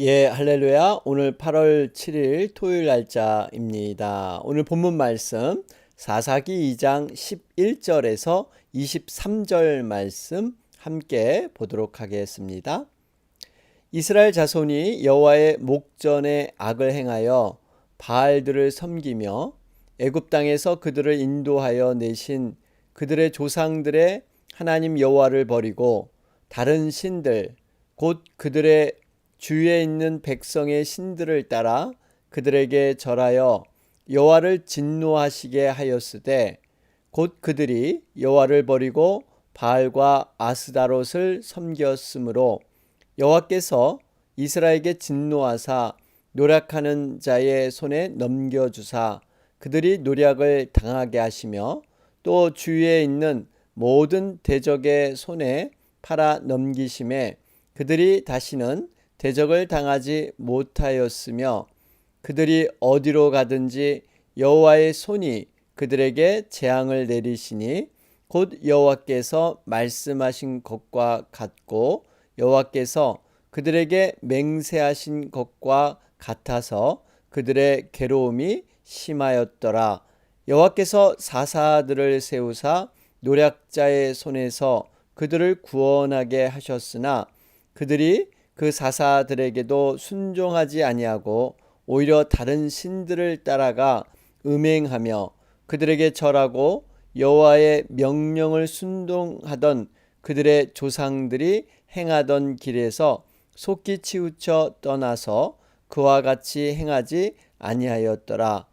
예, 할렐루야. 오늘 8월 7일 토요일 날짜입니다. 오늘 본문 말씀 사사기 2장 11절에서 23절 말씀 함께 보도록 하겠습니다. 이스라엘 자손이 여호와의 목전에 악을 행하여 바알들을 섬기며 애굽 땅에서 그들을 인도하여 내신 그들의 조상들의 하나님 여호와를 버리고 다른 신들 곧 그들의 주위에 있는 백성의 신들을 따라 그들에게 절하여 여호와를 진노하시게 하였으되 곧 그들이 여호와를 버리고 바알과 아스다롯을 섬겼으므로 여호와께서 이스라엘에게 진노하사 노략하는 자의 손에 넘겨주사 그들이 노략을 당하게 하시며 또 주위에 있는 모든 대적의 손에 팔아 넘기심에 그들이 다시는 대적을 당하지 못하였으며 그들이 어디로 가든지 여호와의 손이 그들에게 재앙을 내리시니 곧 여호와께서 말씀하신 것과 같고 여호와께서 그들에게 맹세하신 것과 같아서 그들의 괴로움이 심하였더라. 여호와께서 사사들을 세우사 노략자의 손에서 그들을 구원하게 하셨으나 그들이 그 사사들에게도 순종하지 아니하고 오히려 다른 신들을 따라가 음행하며 그들에게 절하고 여호와의 명령을 순종하던 그들의 조상들이 행하던 길에서 속기 치우쳐 떠나서 그와 같이 행하지 아니하였더라.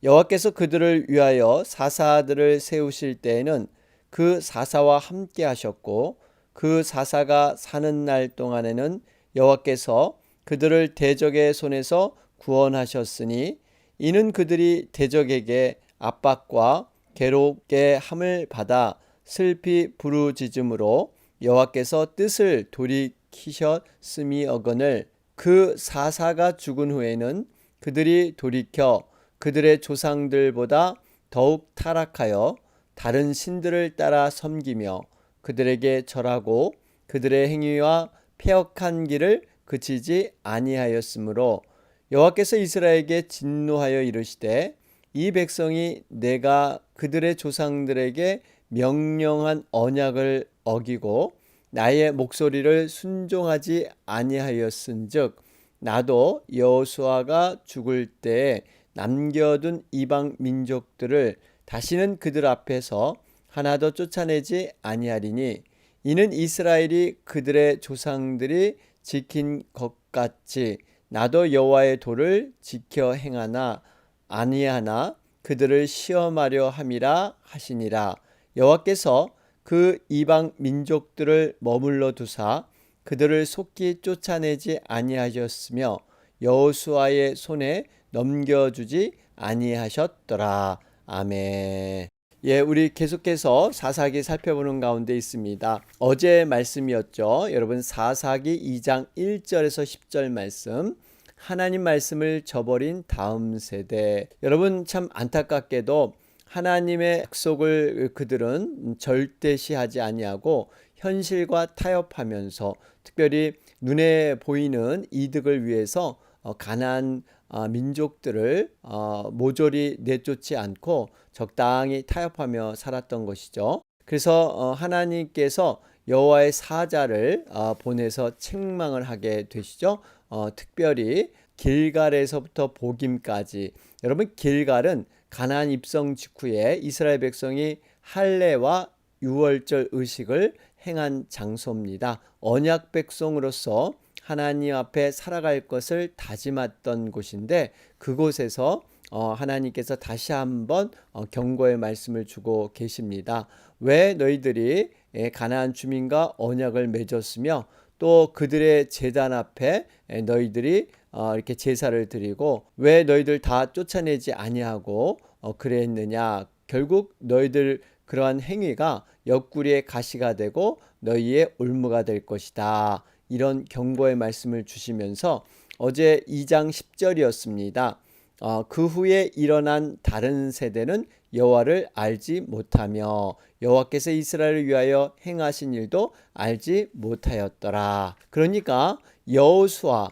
여호와께서 그들을 위하여 사사들을 세우실 때에는 그 사사와 함께 하셨고 그 사사가 사는 날 동안에는 여호와께서 그들을 대적의 손에서 구원하셨으니 이는 그들이 대적에게 압박과 괴롭게 함을 받아 슬피 부르짖음으로 여호와께서 뜻을 돌이키셨음이어거늘 그 사사가 죽은 후에는 그들이 돌이켜 그들의 조상들보다 더욱 타락하여 다른 신들을 따라 섬기며 그들에게 절하고 그들의 행위와 패역한 길을 그치지 아니하였으므로 여호와께서 이스라엘에게 진노하여 이르시되 이 백성이 내가 그들의 조상들에게 명령한 언약을 어기고 나의 목소리를 순종하지 아니하였은즉 나도 여호수아가 죽을 때에 남겨둔 이방 민족들을 다시는 그들 앞에서 하나도 쫓아내지 아니하리니 이는 이스라엘이 그들의 조상들이 지킨 것 같이 나도 여호와의 도를 지켜 행하나 아니하나 그들을 시험하려 함이라 하시니라. 여호와께서 그 이방 민족들을 머물러 두사 그들을 속히 쫓아내지 아니하셨으며 여호수아의 손에 넘겨주지 아니하셨더라. 아멘. 예, 우리 계속해서 사사기 살펴보는 가운데 있습니다. 어제 말씀이었죠. 여러분 사사기 2장 1절에서 10절 말씀. 하나님 말씀을 저버린 다음 세대. 여러분 참 안타깝게도 하나님의 약속을 그들은 절대시하지 아니하고 현실과 타협하면서 특별히 눈에 보이는 이득을 위해서 가나안 민족들을 모조리 내쫓지 않고 적당히 타협하며 살았던 것이죠. 그래서 하나님께서 여호와의 사자를 보내서 책망을 하게 되시죠. 특별히 길갈에서부터 보김까지. 여러분 길갈은 가나안 입성 직후에 이스라엘 백성이 할례와 유월절 의식을 행한 장소입니다. 언약 백성으로서 하나님 앞에 살아갈 것을 다짐했던 곳인데 그곳에서 하나님께서 다시 한번 경고의 말씀을 주고 계십니다. 왜 너희들이 가나안 주민과 언약을 맺었으며 또 그들의 제단 앞에 너희들이 이렇게 제사를 드리고 왜 너희들 다 쫓아내지 아니하고 그랬느냐. 결국 너희들 그러한 행위가 옆구리에 가시가 되고 너희의 올무가 될 것이다. 이런 경고의 말씀을 주시면서 어제 2장 10절이었습니다. 그 후에 일어난 다른 세대는 여호와를 알지 못하며 여호와께서 이스라엘을 위하여 행하신 일도 알지 못하였더라. 그러니까 여호수아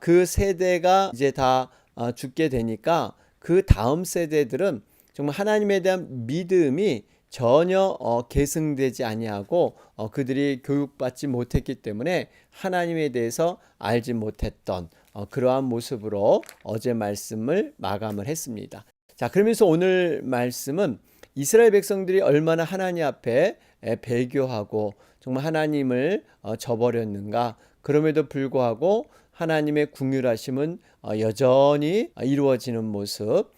그 세대가 이제 다 죽게 되니까 그 다음 세대들은 정말 하나님에 대한 믿음이 전혀 계승되지 아니하고 그들이 교육받지 못했기 때문에 하나님에 대해서 알지 못했던 그러한 모습으로 어제 말씀을 마감을 했습니다. 자, 그러면서 오늘 말씀은 이스라엘 백성들이 얼마나 하나님 앞에 배교하고 정말 하나님을 저버렸는가. 그럼에도 불구하고 하나님의 긍휼하심은 여전히 이루어지는 모습.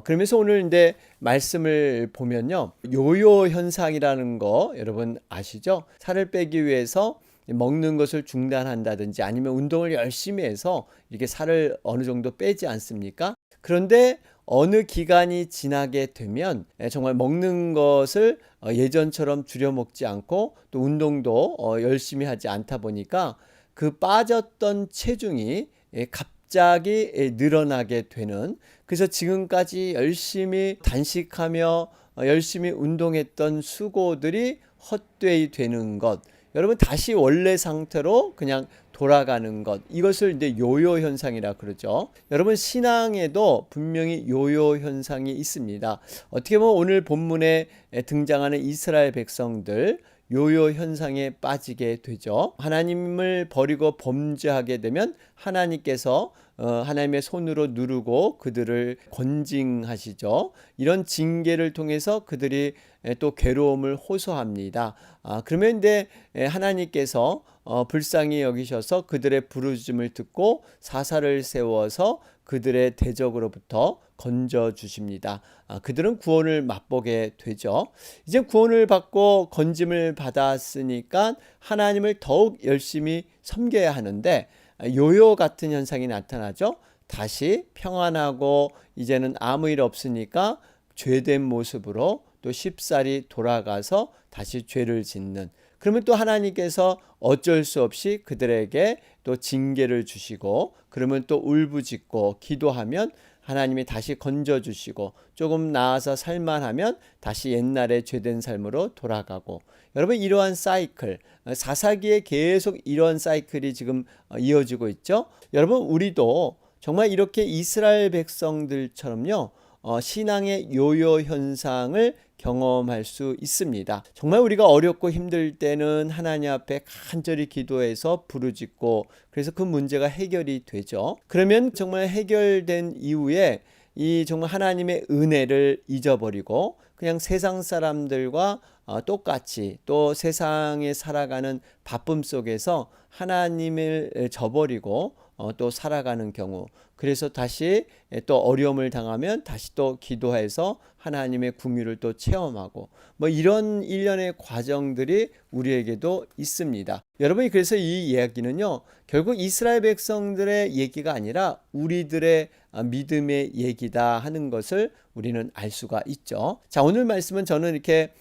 그러면서 오늘 이제 말씀을 보면요, 요요 현상이라는 거 여러분 아시죠? 살을 빼기 위해서 먹는 것을 중단한다든지 아니면 운동을 열심히 해서 이렇게 살을 어느 정도 빼지 않습니까? 그런데 어느 기간이 지나게 되면 정말 먹는 것을 예전처럼 줄여 먹지 않고 또 운동도 열심히 하지 않다 보니까 그 빠졌던 체중이 갑자기 늘어나게 되는, 그래서 지금까지 열심히 단식하며 열심히 운동했던 수고들이 헛되이 되는 것, 여러분 다시 원래 상태로 그냥 돌아가는 것, 이것을 이제 요요 현상이라 그러죠. 여러분 신앙에도 분명히 요요 현상이 있습니다. 어떻게 보면 오늘 본문에 등장하는 이스라엘 백성들 요요 현상에 빠지게 되죠. 하나님을 버리고 범죄하게 되면 하나님께서 하나님의 손으로 누르고 그들을 권징하시죠. 이런 징계를 통해서 그들이 또 괴로움을 호소합니다. 그러면 이제 하나님께서 불쌍히 여기셔서 그들의 부르짖음을 듣고 사사를 세워서 그들의 대적으로부터 건져 주십니다. 그들은 구원을 맛보게 되죠. 이제 구원을 받고 건짐을 받았으니까 하나님을 더욱 열심히 섬겨야 하는데 요요 같은 현상이 나타나죠. 다시 평안하고 이제는 아무 일 없으니까 죄된 모습으로 또 쉽사리 돌아가서 다시 죄를 짓는, 그러면 또 하나님께서 어쩔 수 없이 그들에게 또 징계를 주시고, 그러면 또 울부짖고 기도하면 하나님이 다시 건져주시고 조금 나아서 살만하면 다시 옛날의 죄된 삶으로 돌아가고, 여러분 이러한 사이클, 사사기에 계속 이러한 사이클이 지금 이어지고 있죠. 여러분 우리도 정말 이렇게 이스라엘 백성들처럼요, 신앙의 요요 현상을 경험할 수 있습니다. 정말 우리가 어렵고 힘들 때는 하나님 앞에 간절히 기도해서 부르짖고, 그래서 그 문제가 해결이 되죠. 그러면 정말 해결된 이후에 이 정말 하나님의 은혜를 잊어버리고 그냥 세상 사람들과 똑같이 또 세상에 살아가는 바쁨 속에서 하나님을 저버리고 또 살아가는 경우, 그래서 다시 또 어려움을 당하면 다시 또 기도해서 하나님의 긍휼을 또 체험하고, 뭐 이런 일련의 과정들이 우리에게도 있습니다. 여러분이 그래서 이 이야기는요, 결국 이스라엘 백성들의 얘기가 아니라 우리들의 믿음의 얘기다 하는 것을 우리는 알 수가 있죠. 자, 오늘 말씀은 저는 이렇게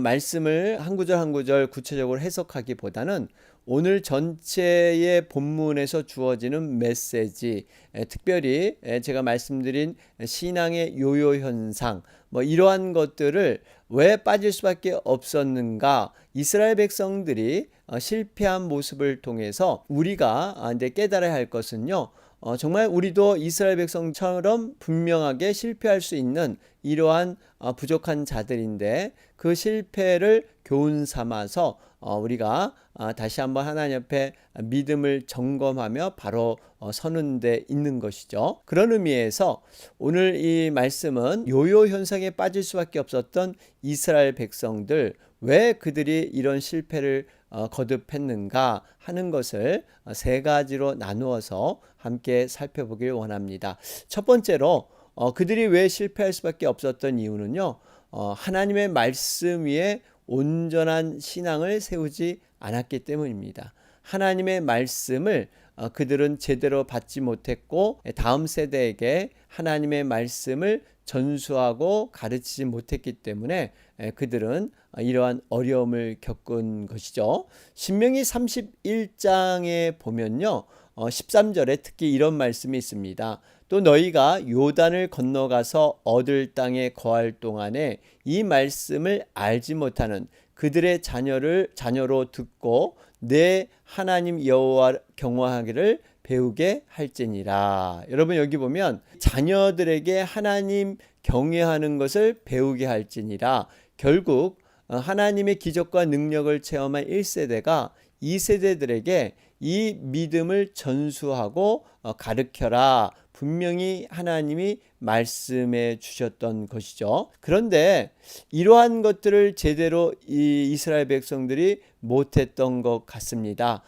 말씀을 한 구절 한 구절 구체적으로 해석하기보다는 오늘 전체의 본문에서 주어지는 메시지, 특별히 제가 말씀드린 신앙의 요요 현상, 뭐 이러한 것들을 왜 빠질 수밖에 없었는가, 이스라엘 백성들이 실패한 모습을 통해서 우리가 이제 깨달아야 할 것은요, 정말 우리도 이스라엘 백성처럼 분명하게 실패할 수 있는 이러한 부족한 자들인데, 그 실패를 교훈 삼아서 우리가 다시 한번 하나님 앞에 믿음을 점검하며 바로 서는 데 있는 것이죠. 그런 의미에서 오늘 이 말씀은 요요 현상에 빠질 수밖에 없었던 이스라엘 백성들, 왜 그들이 이런 실패를 거듭했는가 하는 것을 세 가지로 나누어서 함께 살펴보길 원합니다. 첫 번째로 그들이 왜 실패할 수밖에 없었던 이유는요, 하나님의 말씀 위에 온전한 신앙을 세우지 않았기 때문입니다. 하나님의 말씀을 그들은 제대로 받지 못했고 다음 세대에게 하나님의 말씀을 전수하고 가르치지 못했기 때문에 그들은 이러한 어려움을 겪은 것이죠. 신명기 31장에 보면요, 13절에 특히 이런 말씀이 있습니다. 또 너희가 요단을 건너가서 얻을 땅에 거할 동안에 이 말씀을 알지 못하는 그들의 자녀로 듣고 내 하나님 여호와 경외하기를 배우게 할지니라. 여러분 여기 보면 자녀들에게 하나님 경외하는 것을 배우게 할지니라. 결국 하나님의 기적과 능력을 체험한 1세대가 2세대들에게 이 믿음을 전수하고 가르쳐라. 분명히 하나님이 말씀해 주셨던 것이죠. 그런데 이러한 것들을 제대로 이 이스라엘 백성들이 못했던 것 같습니다.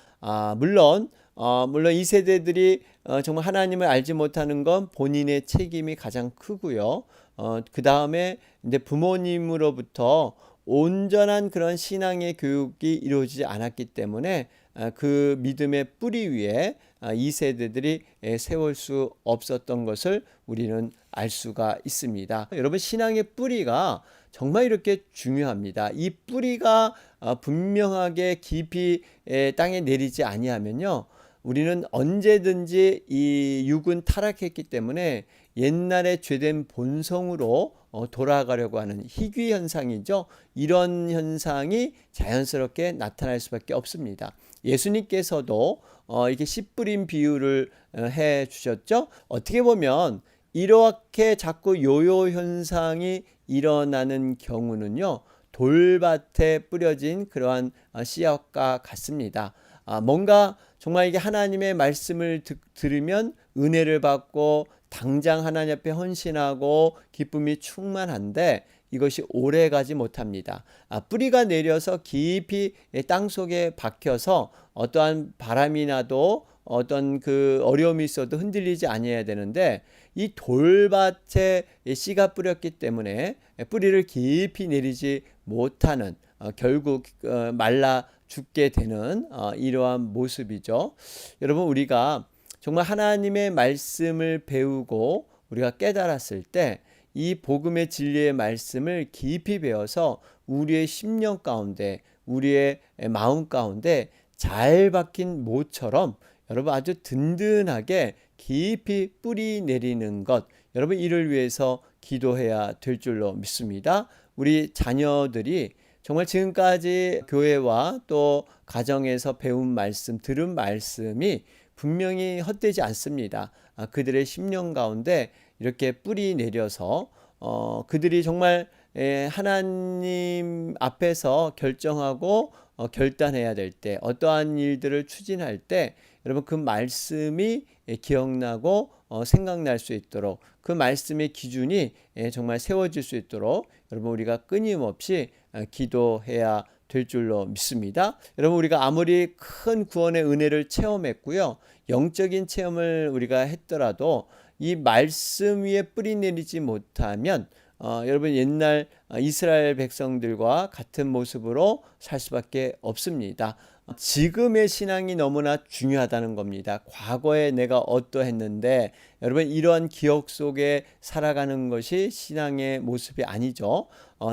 물론 2세대들이 정말 하나님을 알지 못하는 건 본인의 책임이 가장 크고요. 그 다음에 이제 부모님으로부터 온전한 그런 신앙의 교육이 이루어지지 않았기 때문에 그 믿음의 뿌리 위에 2세대들이 세울 수 없었던 것을 우리는 알 수가 있습니다. 여러분 신앙의 뿌리가 정말 이렇게 중요합니다. 이 뿌리가 분명하게 깊이 땅에 내리지 아니하면요, 우리는 언제든지 이 육은 타락했기 때문에 옛날에 죄된 본성으로 돌아가려고 하는 희귀 현상이죠. 이런 현상이 자연스럽게 나타날 수밖에 없습니다. 예수님께서도 이렇게 씨 뿌린 비유를 해 주셨죠. 어떻게 보면 이렇게 자꾸 요요 현상이 일어나는 경우는요, 돌밭에 뿌려진 그러한 씨앗과 같습니다. 뭔가 정말 이게 하나님의 말씀을 들으면 은혜를 받고 당장 하나님 앞에 헌신하고 기쁨이 충만한데 이것이 오래 가지 못합니다. 뿌리가 내려서 깊이 땅 속에 박혀서 어떠한 바람이 나도 어떤 그 어려움이 있어도 흔들리지 아니해야 되는데, 이 돌밭에 씨가 뿌렸기 때문에 뿌리를 깊이 내리지 못하는, 결국 말라 죽게 되는 이러한 모습이죠. 여러분 우리가 정말 하나님의 말씀을 배우고 우리가 깨달았을 때 이 복음의 진리의 말씀을 깊이 배워서 우리의 심령 가운데, 우리의 마음 가운데 잘 박힌 모처럼 여러분 아주 든든하게 깊이 뿌리 내리는 것, 여러분 이를 위해서 기도해야 될 줄로 믿습니다. 우리 자녀들이 정말 지금까지 교회와 또 가정에서 배운 말씀, 들은 말씀이 분명히 헛되지 않습니다. 그들의 심령 가운데 이렇게 뿌리 내려서 그들이 정말 하나님 앞에서 결정하고 결단해야 될 때, 어떠한 일들을 추진할 때 여러분 그 말씀이 기억나고 생각날 수 있도록, 그 말씀의 기준이 정말 세워질 수 있도록 여러분 우리가 끊임없이 기도해야 될 줄로 믿습니다. 여러분 우리가 아무리 큰 구원의 은혜를 체험했고요, 영적인 체험을 우리가 했더라도 이 말씀 위에 뿌리 내리지 못하면 여러분 옛날 이스라엘 백성들과 같은 모습으로 살 수밖에 없습니다. 지금의 신앙이 너무나 중요하다는 겁니다. 과거에 내가 어떠했는데, 여러분 이러한 기억 속에 살아가는 것이 신앙의 모습이 아니죠.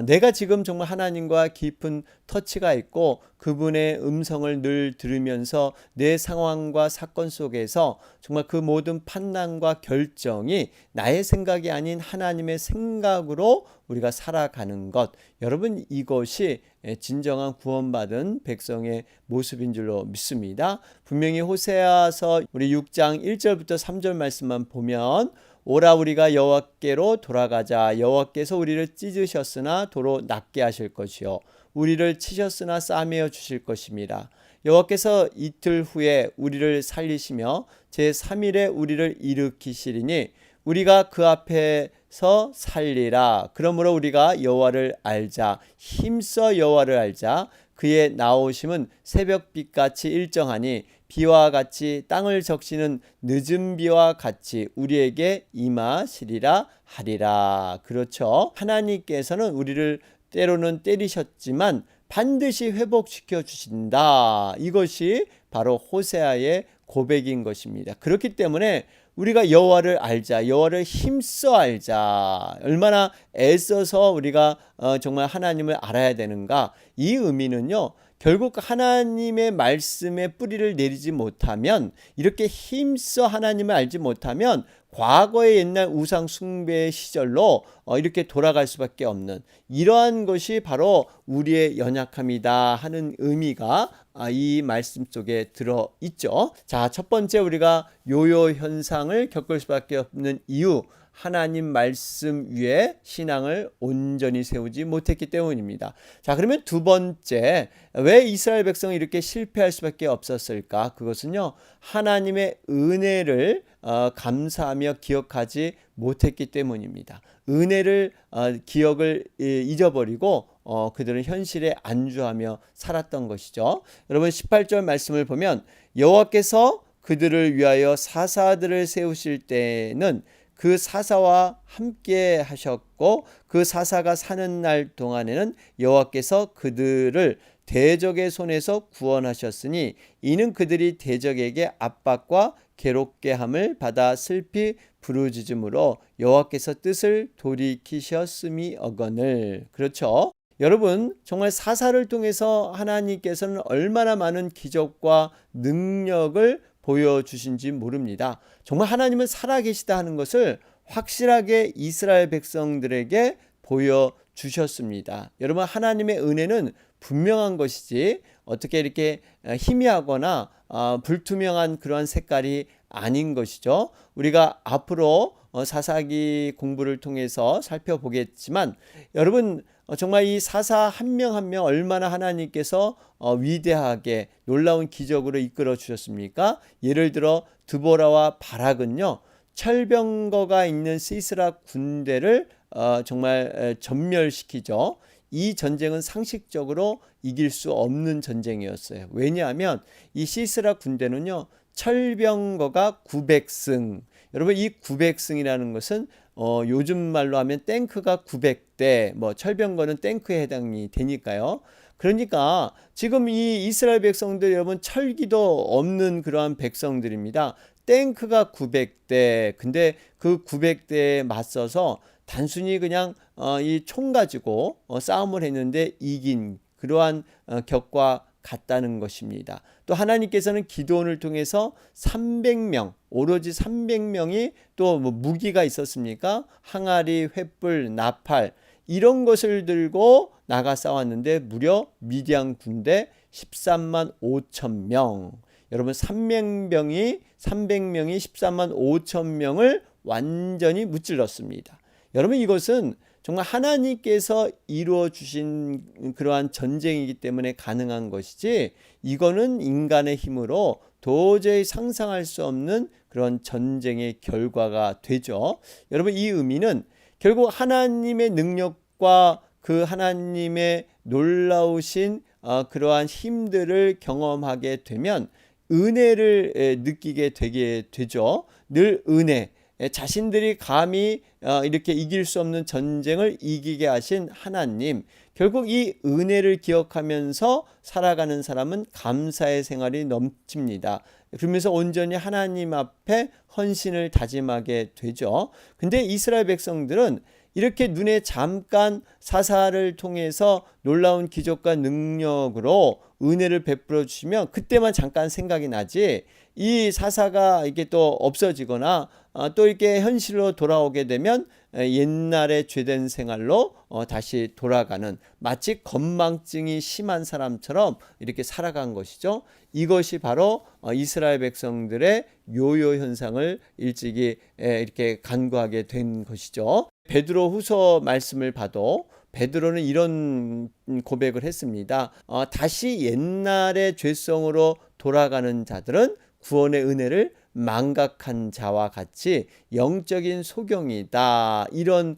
내가 지금 정말 하나님과 깊은 터치가 있고 그분의 음성을 늘 들으면서 내 상황과 사건 속에서 정말 그 모든 판단과 결정이 나의 생각이 아닌 하나님의 생각으로 우리가 살아가는 것, 여러분 이것이 진정한 구원받은 백성의 모습인 줄로 믿습니다. 분명히 호세아서 우리 6장 1절부터 3절 말씀만 보면, 오라 우리가 여호와께로 돌아가자. 여호와께서 우리를 찢으셨으나 도로 낫게 하실 것이요 우리를 치셨으나 싸매어 주실 것입니다. 여호와께서 이틀 후에 우리를 살리시며 제3일에 우리를 일으키시리니 우리가 그 앞에서 살리라. 그러므로 우리가 여호와를 알자. 힘써 여호와를 알자. 그의 나오심은 새벽빛같이 일정하니 비와 같이 땅을 적시는 늦은 비와 같이 우리에게 임하시리라 하리라. 그렇죠. 하나님께서는 우리를 때로는 때리셨지만 반드시 회복시켜 주신다. 이것이 바로 호세아의 고백인 것입니다. 그렇기 때문에 우리가 여호와를 알자, 여호와를 힘써 알자. 얼마나 애써서 우리가 정말 하나님을 알아야 되는가. 이 의미는요, 결국 하나님의 말씀에 뿌리를 내리지 못하면, 이렇게 힘써 하나님을 알지 못하면 과거의 옛날 우상 숭배 시절로 이렇게 돌아갈 수밖에 없는 이러한 것이 바로 우리의 연약함이다 하는 의미가 이 말씀 속에 들어 있죠. 자, 첫 번째 우리가 요요 현상을 겪을 수밖에 없는 이유, 하나님 말씀 위에 신앙을 온전히 세우지 못했기 때문입니다. 자, 그러면 두 번째, 왜 이스라엘 백성이 이렇게 실패할 수밖에 없었을까? 그것은요, 하나님의 은혜를 감사하며 기억하지 못했기 때문입니다. 은혜를 기억을 잊어버리고 그들은 현실에 안주하며 살았던 것이죠. 여러분 18절 말씀을 보면 여호와께서 그들을 위하여 사사들을 세우실 때는 그 사사와 함께 하셨고 그 사사가 사는 날 동안에는 여호와께서 그들을 대적의 손에서 구원하셨으니 이는 그들이 대적에게 압박과 괴롭게 함을 받아 슬피 부르짖음으로 여호와께서 뜻을 돌이키셨음이거늘. 그렇죠? 여러분 정말 사사를 통해서 하나님께서는 얼마나 많은 기적과 능력을 보여주신지 모릅니다. 정말 하나님은 살아계시다 하는 것을 확실하게 이스라엘 백성들에게 보여주셨습니다. 여러분 하나님의 은혜는 분명한 것이지 어떻게 이렇게 희미하거나 불투명한 그러한 색깔이 아닌 것이죠. 우리가 앞으로 사사기 공부를 통해서 살펴보겠지만 여러분 정말 이 사사 한 명 한 명 얼마나 하나님께서 위대하게 놀라운 기적으로 이끌어 주셨습니까? 예를 들어 드보라와 바락은요 철병거가 있는 시스라 군대를 정말 전멸시키죠. 이 전쟁은 상식적으로 이길 수 없는 전쟁이었어요. 왜냐하면 이 시스라 군대는요 철병거가 900승. 여러분 이 900승이라는 것은 요즘 말로 하면 탱크가 900대, 뭐 철병거는 탱크에 해당이 되니까요. 그러니까 지금 이 이스라엘 백성들 여러분 철기도 없는 그러한 백성들입니다. 탱크가 900대. 근데 그 900대에 맞서서 단순히 그냥 이 총 가지고 싸움을 했는데 이긴 그러한 격과 같다는 것입니다. 또 하나님께서는 기드온을 통해서 300명, 오로지 300명이 또 뭐 무기가 있었습니까? 항아리, 횃불, 나팔 이런 것을 들고 나가 싸웠는데 무려 미디안 군대 13만 5천 명. 여러분 300명이 13만 5천 명을 완전히 무찔렀습니다. 여러분 이것은 정말 하나님께서 이루어 주신 그러한 전쟁이기 때문에 가능한 것이지 이거는 인간의 힘으로 도저히 상상할 수 없는 그런 전쟁의 결과가 되죠. 여러분 이 의미는 결국 하나님의 능력과 그 하나님의 놀라우신 그러한 힘들을 경험하게 되면 은혜를 느끼게 되게 되죠. 늘 은혜. 자신들이 감히 이렇게 이길 수 없는 전쟁을 이기게 하신 하나님, 결국 이 은혜를 기억하면서 살아가는 사람은 감사의 생활이 넘칩니다. 그러면서 온전히 하나님 앞에 헌신을 다짐하게 되죠. 근데 이스라엘 백성들은 이렇게 눈에 잠깐 사사를 통해서 놀라운 기적과 능력으로 은혜를 베풀어 주시면 그때만 잠깐 생각이 나지 이 사사가 이게 또 없어지거나 또 이렇게 현실로 돌아오게 되면 옛날의 죄된 생활로 다시 돌아가는 마치 건망증이 심한 사람처럼 이렇게 살아간 것이죠. 이것이 바로 이스라엘 백성들의 요요 현상을 일찍이 이렇게 간구하게 된 것이죠. 베드로 후서 말씀을 봐도 베드로는 이런 고백을 했습니다. 다시 옛날의 죄성으로 돌아가는 자들은 구원의 은혜를 망각한 자와 같이 영적인 소경이다. 이런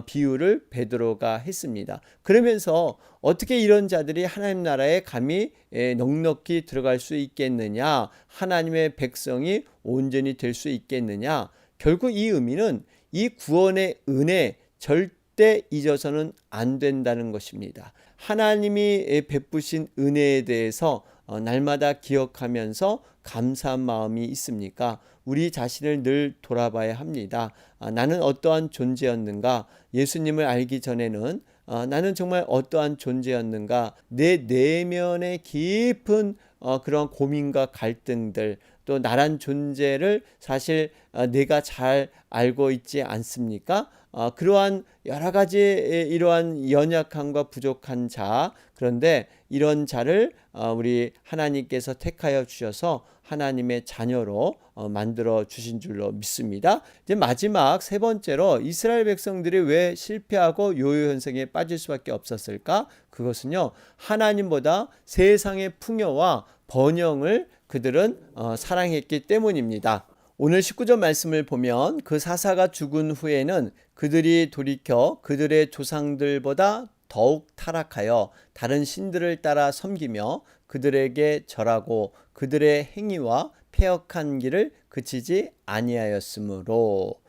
비유를 베드로가 했습니다. 그러면서 어떻게 이런 자들이 하나님 나라에 감히 넉넉히 들어갈 수 있겠느냐? 하나님의 백성이 온전히 될 수 있겠느냐? 결국 이 의미는 이 구원의 은혜 절대 잊어서는 안 된다는 것입니다. 하나님이 베푸신 은혜에 대해서 날마다 기억하면서 감사한 마음이 있습니까? 우리 자신을 늘 돌아봐야 합니다. 나는 어떠한 존재였는가? 예수님을 알기 전에는 나는 정말 어떠한 존재였는가? 내 내면의 깊은 그런 고민과 갈등들, 또 나란 존재를 사실 내가 잘 알고 있지 않습니까? 그러한 여러 가지 이러한 연약함과 부족한 자, 그런데 이런 자를 우리 하나님께서 택하여 주셔서 하나님의 자녀로 만들어 주신 줄로 믿습니다. 이제 마지막 세 번째로 이스라엘 백성들이 왜 실패하고 요요 현상에 빠질 수밖에 없었을까? 그것은요, 하나님보다 세상의 풍요와 번영을 그들은 사랑했기 때문입니다. 오늘 19절 말씀을 보면 그 사사가 죽은 후에는 그들이 돌이켜 그들의 조상들보다 더욱 타락하여 다른 신들을 따라 섬기며 그들에게 절하고 그들의 행위와 패역한 길을 그치지 아니하였으므로.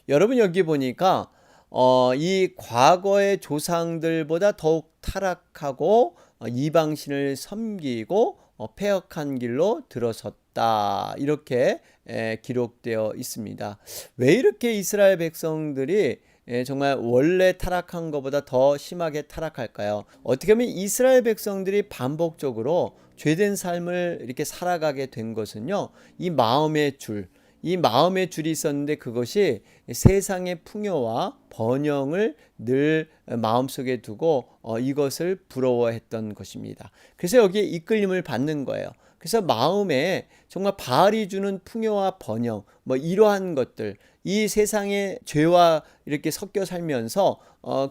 여러분, 여기 보니까 이 과거의 조상들보다 더욱 타락하고 이방신을 섬기고 패역한 길로 들어섰다, 이렇게 기록되어 있습니다. 왜 이렇게 이스라엘 백성들이 정말 원래 타락한 것보다 더 심하게 타락할까요? 어떻게 보면 이스라엘 백성들이 반복적으로 죄된 삶을 이렇게 살아가게 된 것은요, 이 마음의 줄이 있었는데 그것이 세상의 풍요와 번영을 늘 마음속에 두고 이것을 부러워했던 것입니다. 그래서 여기에 이끌림을 받는 거예요. 그래서 마음에 정말 바알이 주는 풍요와 번영, 이러한 것들, 이 세상의 죄와 이렇게 섞여 살면서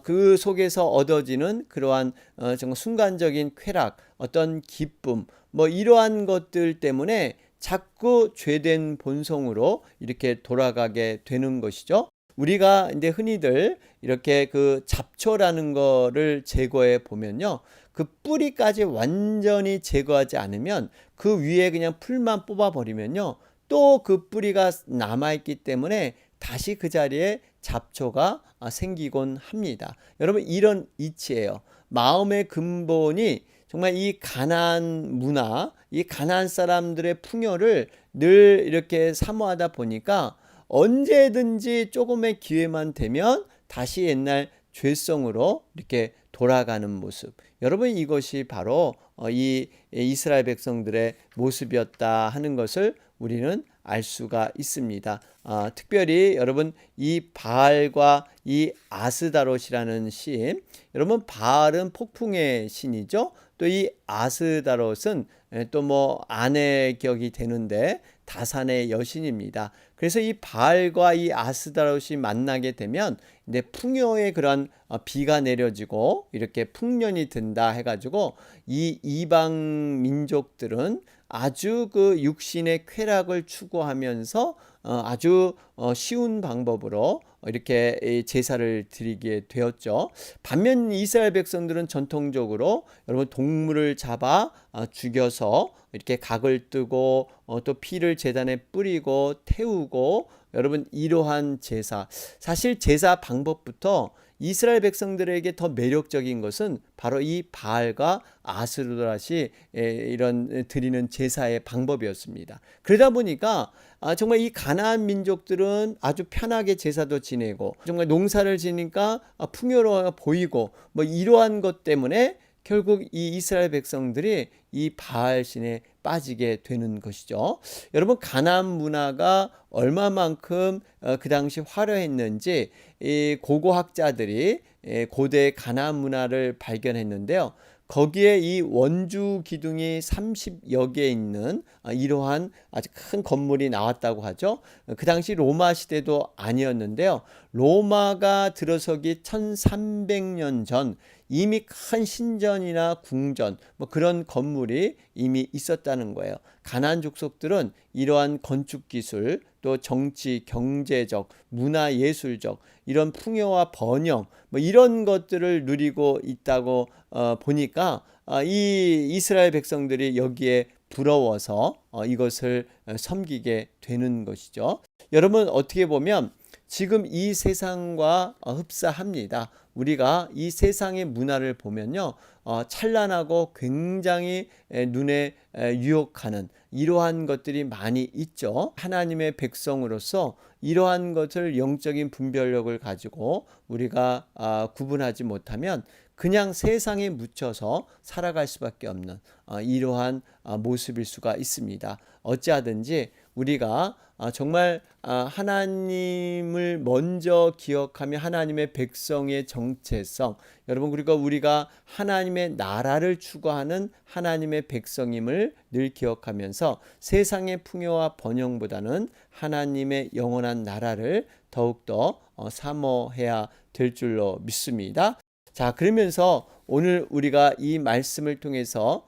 그 속에서 얻어지는 그러한 정말 순간적인 쾌락, 어떤 기쁨, 이러한 것들 때문에 자꾸 죄된 본성으로 이렇게 돌아가게 되는 것이죠. 우리가 이제 흔히들 이렇게 그 잡초라는 거를 제거해 보면요, 그 뿌리까지 완전히 제거하지 않으면 그 위에 그냥 풀만 뽑아 버리면요, 또 그 뿌리가 남아있기 때문에 다시 그 자리에 잡초가 생기곤 합니다. 여러분, 이런 이치예요. 마음의 근본이 정말 이 가나안 문화, 이 가나안 사람들의 풍요를 늘 이렇게 사모하다 보니까 언제든지 조금의 기회만 되면 다시 옛날 죄성으로 이렇게 돌아가는 모습. 여러분, 이것이 바로 이 이스라엘 백성들의 모습이었다 하는 것을 우리는 알 수가 있습니다. 특별히 여러분, 이 바알과 이 아스다롯이라는 신, 여러분, 바알은 폭풍의 신이죠. 또 이 아스다롯은 또 아내 격이 되는데 다산의 여신입니다. 그래서 이 바알과 이 아스다롯이 만나게 되면 이제 풍요의 그런 비가 내려지고 이렇게 풍년이 든다 해가지고 이 이방 민족들은 아주 그 육신의 쾌락을 추구하면서 아주 쉬운 방법으로 이렇게 제사를 드리게 되었죠. 반면 이스라엘 백성들은 전통적으로 여러분 동물을 잡아 죽여서 이렇게 각을 뜨고 또 피를 제단에 뿌리고 태우고, 여러분, 이러한 제사, 사실 제사 방법부터 이스라엘 백성들에게 더 매력적인 것은 바로 이 바알과 아스도라시 이런 드리는 제사의 방법이었습니다. 그러다 보니까 정말 이 가나안 민족들은 아주 편하게 제사도 지내고 정말 농사를 지니까 풍요로워 보이고 이러한 것 때문에 결국 이 이스라엘 백성들이 이 바알 신에 빠지게 되는 것이죠. 여러분, 가나안 문화가 얼마만큼 그 당시 화려했는지 이 고고학자들이 고대 가나안 문화를 발견했는데요. 거기에 이 원주 기둥이 30여 개 있는 이러한 아주 큰 건물이 나왔다고 하죠. 그 당시 로마 시대도 아니었는데요. 로마가 들어서기 1300년 전 이미 큰 신전이나 궁전 그런 건물이 이미 있었다는 거예요. 가나안 족속들은 이러한 건축 기술, 또 정치, 경제적, 문화 예술적 이런 풍요와 번영 이런 것들을 누리고 있다고 보니까 이 이스라엘 백성들이 여기에 부러워서 이것을 섬기게 되는 것이죠. 여러분, 어떻게 보면 지금 이 세상과 흡사합니다. 우리가 이 세상의 문화를 보면요, 찬란하고 굉장히 눈에 유혹하는 이러한 것들이 많이 있죠. 하나님의 백성으로서 이러한 것을 영적인 분별력을 가지고 우리가 구분하지 못하면 그냥 세상에 묻혀서 살아갈 수밖에 없는 이러한 모습일 수가 있습니다. 어찌하든지 우리가 정말 하나님을 먼저 기억하며 하나님의 백성의 정체성, 여러분, 그리고 우리가 하나님의 나라를 추구하는 하나님의 백성임을 늘 기억하면서 세상의 풍요와 번영보다는 하나님의 영원한 나라를 더욱더 사모해야 될 줄로 믿습니다. 자, 그러면서 오늘 우리가 이 말씀을 통해서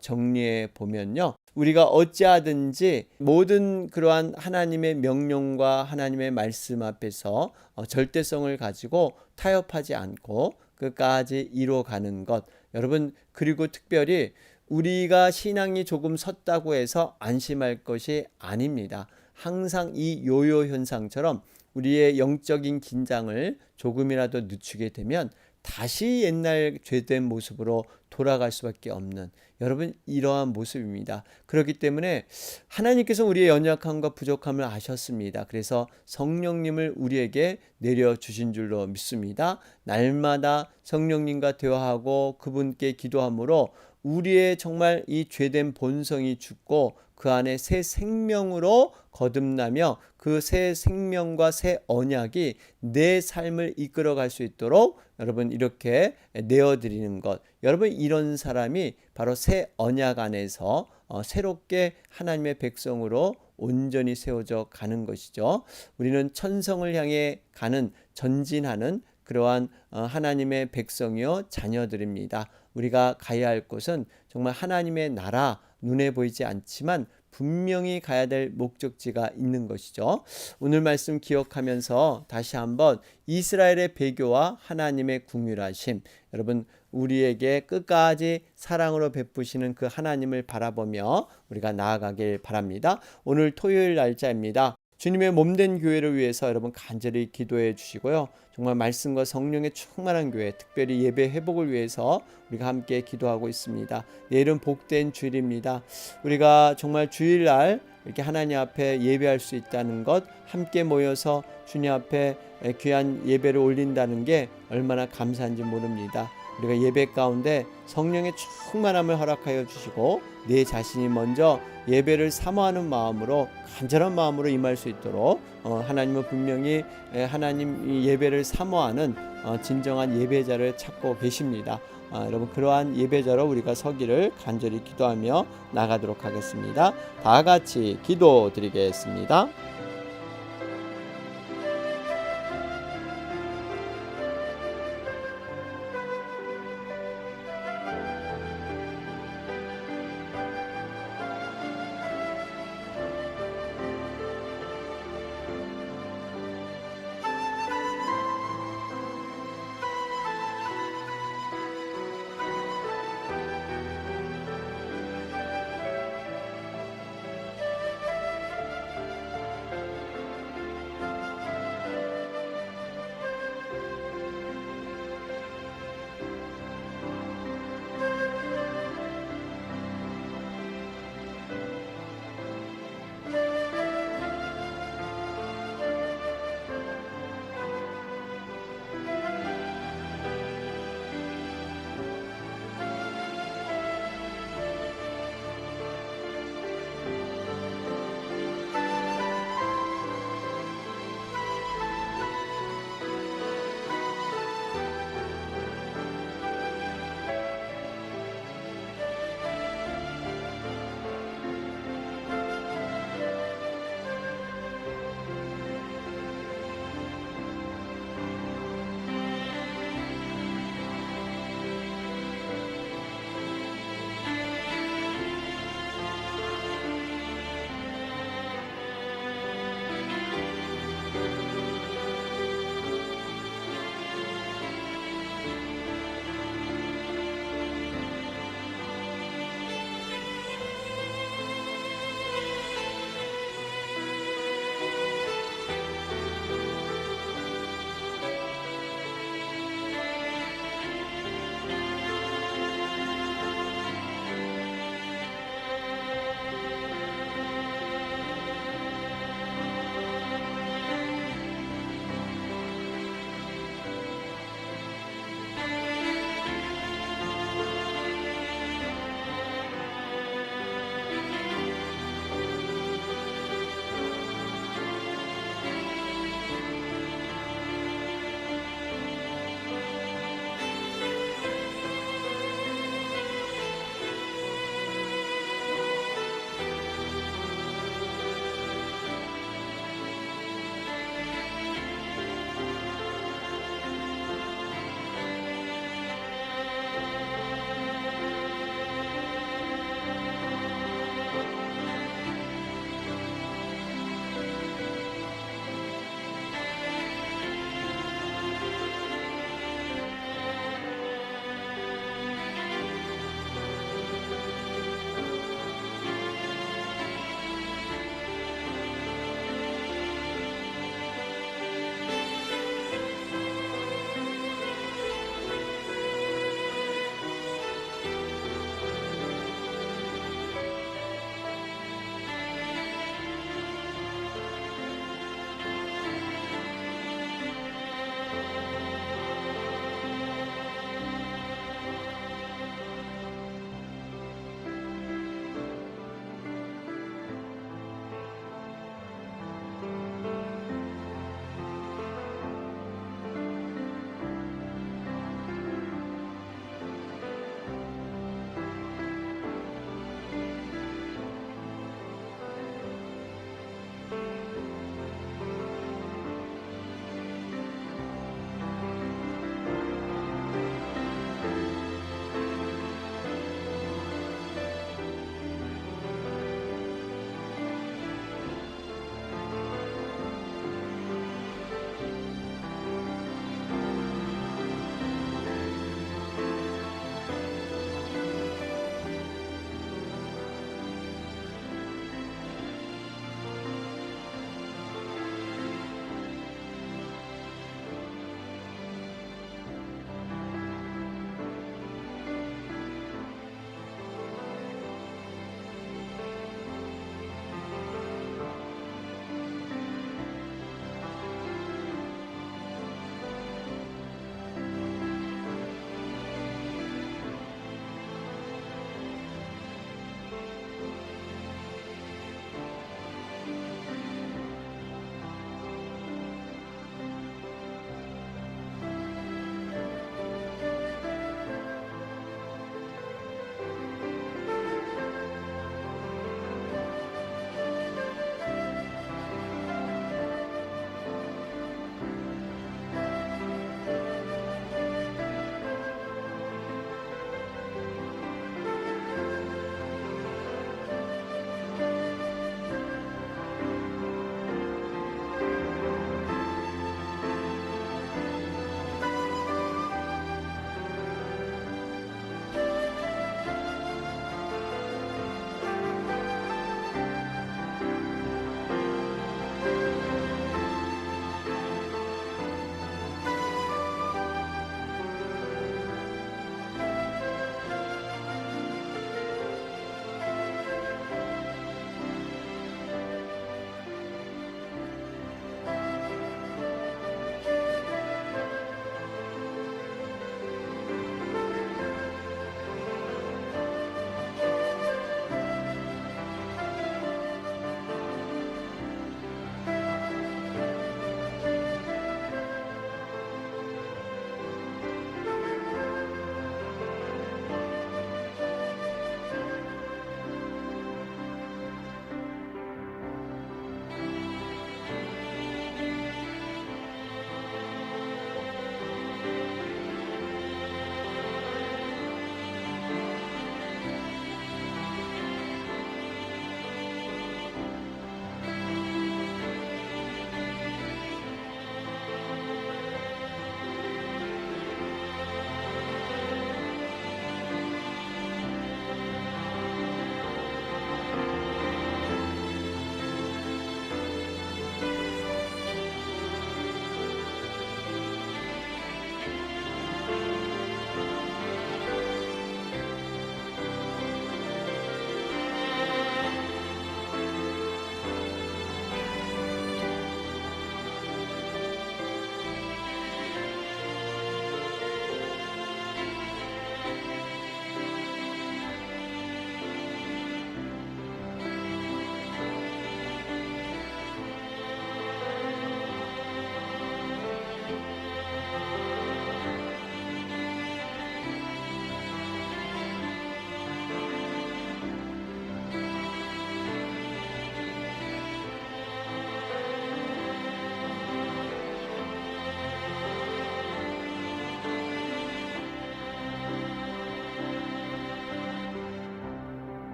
정리해 보면요, 우리가 어찌하든지 모든 그러한 하나님의 명령과 하나님의 말씀 앞에서 절대성을 가지고 타협하지 않고 끝까지 이뤄가는 것, 여러분, 그리고 특별히 우리가 신앙이 조금 섰다고 해서 안심할 것이 아닙니다. 항상 이 요요 현상처럼 우리의 영적인 긴장을 조금이라도 늦추게 되면 다시 옛날 죄된 모습으로 돌아갈 수밖에 없는, 여러분, 이러한 모습입니다. 그렇기 때문에 하나님께서 우리의 연약함과 부족함을 아셨습니다. 그래서 성령님을 우리에게 내려주신 줄로 믿습니다. 날마다 성령님과 대화하고 그분께 기도함으로 우리의 정말 이 죄된 본성이 죽고 그 안에 새 생명으로 거듭나며 그 새 생명과 새 언약이 내 삶을 이끌어갈 수 있도록 여러분 이렇게 내어드리는 것, 여러분 이런 사람이 바로 새 언약 안에서 새롭게 하나님의 백성으로 온전히 세워져 가는 것이죠. 우리는 천성을 향해 가는, 전진하는 그러한 하나님의 백성이요 자녀들입니다. 우리가 가야 할 곳은 정말 하나님의 나라, 눈에 보이지 않지만 분명히 가야 될 목적지가 있는 것이죠. 오늘 말씀 기억하면서 다시 한번 이스라엘의 배교와 하나님의 궁휼하심, 여러분 우리에게 끝까지 사랑으로 베푸시는 그 하나님을 바라보며 우리가 나아가길 바랍니다. 오늘 토요일 날짜입니다. 주님의 몸된 교회를 위해서 여러분 간절히 기도해 주시고요. 정말 말씀과 성령의 충만한 교회, 특별히 예배 회복을 위해서 우리가 함께 기도하고 있습니다. 내일은 복된 주일입니다. 우리가 정말 주일날 이렇게 하나님 앞에 예배할 수 있다는 것, 함께 모여서 주님 앞에 귀한 예배를 올린다는 게 얼마나 감사한지 모릅니다. 우리가 예배 가운데 성령의 충만함을 허락하여 주시고 내 자신이 먼저 예배를 사모하는 마음으로, 간절한 마음으로 임할 수 있도록 하나님은 분명히 하나님 예배를 사모하는 진정한 예배자를 찾고 계십니다. 여러분 그러한 예배자로 우리가 서기를 간절히 기도하며 나가도록 하겠습니다. 다 같이 기도드리겠습니다.